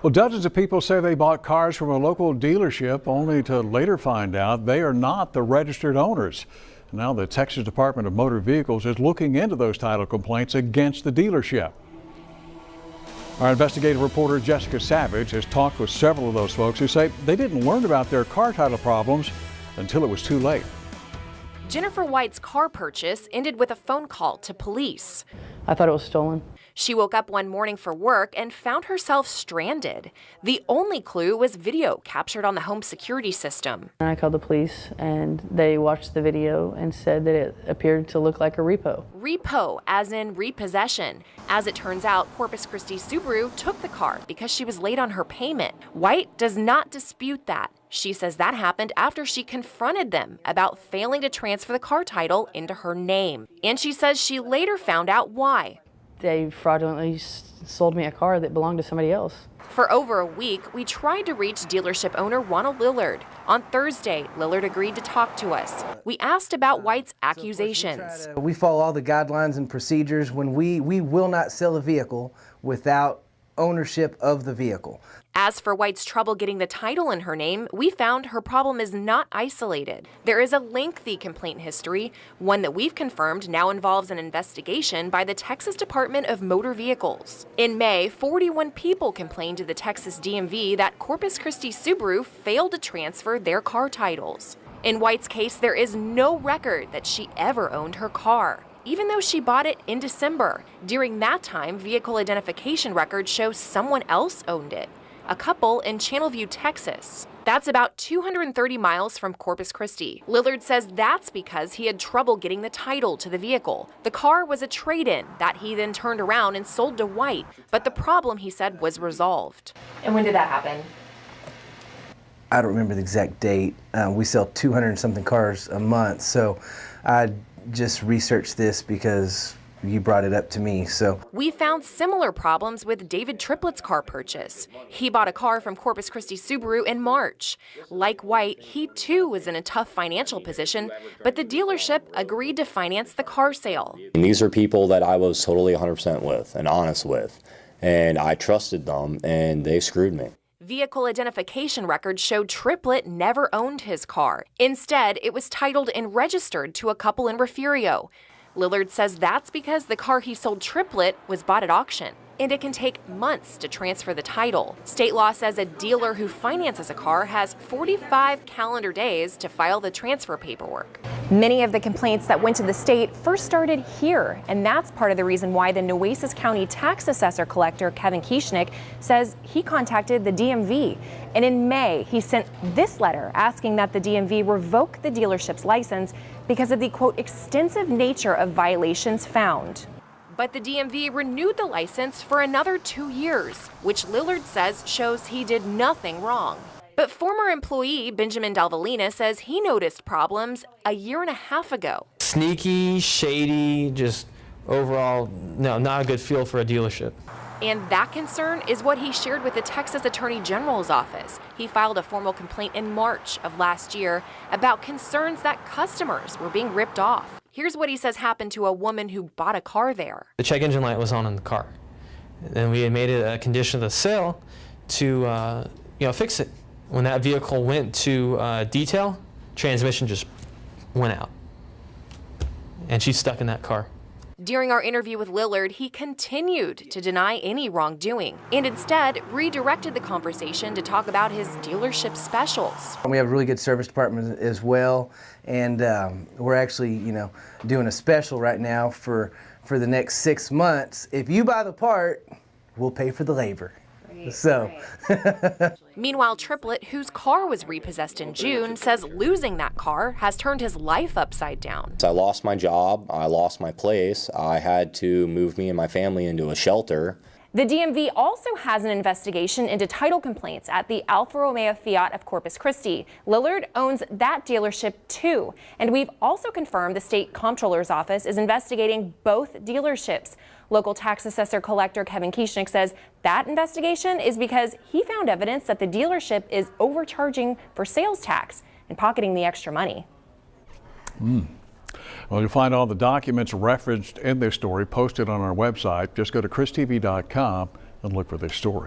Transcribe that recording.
Well, dozens of people say they bought cars from a local dealership only to later find out they are not the registered owners. Now the Texas Department of Motor Vehicles is looking into those title complaints against the dealership. Our investigative reporter Jessica Savage has talked with several of those folks who say they didn't learn about their car title problems until it was too late. Jennifer White's car purchase ended with a phone call to police. I thought it was stolen. She woke up one morning for work and found herself stranded. The only clue was video captured on the home security system. I called the police and they watched the video and said that it appeared to look like a repo. Repo, as in repossession. As it turns out, Corpus Christi Subaru took the car because she was late on her payment. White does not dispute that. She says that happened after she confronted them about failing to transfer the car title into her name. And she says she later found out why. They fraudulently sold me a car that belonged to somebody else. For over a week, we tried to reach dealership owner Ronald Lillard. On Thursday, Lillard agreed to talk to us. We asked about White's accusations. We follow all the guidelines and procedures when we will not sell a vehicle without ownership of the vehicle. As for White's trouble getting the title in her name, we found her problem is not isolated. There is a lengthy complaint history. One that we've confirmed now involves an investigation by the Texas Department of Motor Vehicles. In May, 41 people complained to the Texas DMV that Corpus Christi Subaru failed to transfer their car titles. In White's case, there is no record that she ever owned her car, even though she bought it in December. During that time, vehicle identification records show someone else owned it, a couple in Channelview, Texas. That's about 230 miles from Corpus Christi. Lillard says that's because he had trouble getting the title to the vehicle. The car was a trade-in that he then turned around and sold to White, but the problem, he said, was resolved. And when did that happen? I don't remember the exact date. We sell 200 and something cars a month, so I just researched this because you brought it up to me. So we found similar problems with David Triplett's car purchase. He bought a car from Corpus Christi Subaru in March. Like White, he too was in a tough financial position, but the dealership agreed to finance the car sale. And these are people that I was totally 100% with and honest with, and I trusted them, and they screwed me. Vehicle identification records showed Triplett never owned his car. Instead, it was titled and registered to a couple in Refugio. Lillard says that's because the car he sold Triplett was bought at auction, and it can take months to transfer the title. State law says a dealer who finances a car has 45 calendar days to file the transfer paperwork. Many of the complaints that went to the state first started here, and that's part of the reason why the Nueces County tax assessor collector Kevin Kieschnick says he contacted the DMV. And in May, he sent this letter asking that the DMV revoke the dealership's license because of the, quote, extensive nature of violations found. But the DMV renewed the license for another 2 years, which Lillard says shows he did nothing wrong. But former employee Benjamin Dalvalina says he noticed problems a year and a half ago. Sneaky, shady, just overall, no, not a good feel for a dealership. And that concern is what he shared with the Texas Attorney General's office. He filed a formal complaint in March of last year about concerns that customers were being ripped off. Here's what he says happened to a woman who bought a car there. The check engine light was on in the car, and we had made it a condition of the sale to fix it. When that vehicle went to detail, transmission just went out, and she's stuck in that car. During our interview with Lillard, he continued to deny any wrongdoing and instead redirected the conversation to talk about his dealership specials. we have a really good service department as well, and we're actually, doing a special right now for the next 6 months. If you buy the part, we'll pay for the labor. So. Meanwhile, Triplett, whose car was repossessed in June, says losing that car has turned his life upside down. I lost my job, I lost my place, I had to move me and my family into a shelter. The DMV also has an investigation into title complaints at the Alfa Romeo Fiat of Corpus Christi. Lillard owns that dealership too, and we've also confirmed the state comptroller's office is investigating both dealerships. Local tax assessor collector Kevin Kieschnick says that investigation is because he found evidence that the dealership is overcharging for sales tax and pocketing the extra money. Well, you'll find all the documents referenced in this story posted on our website. Just go to KrisTV.com and look for this story.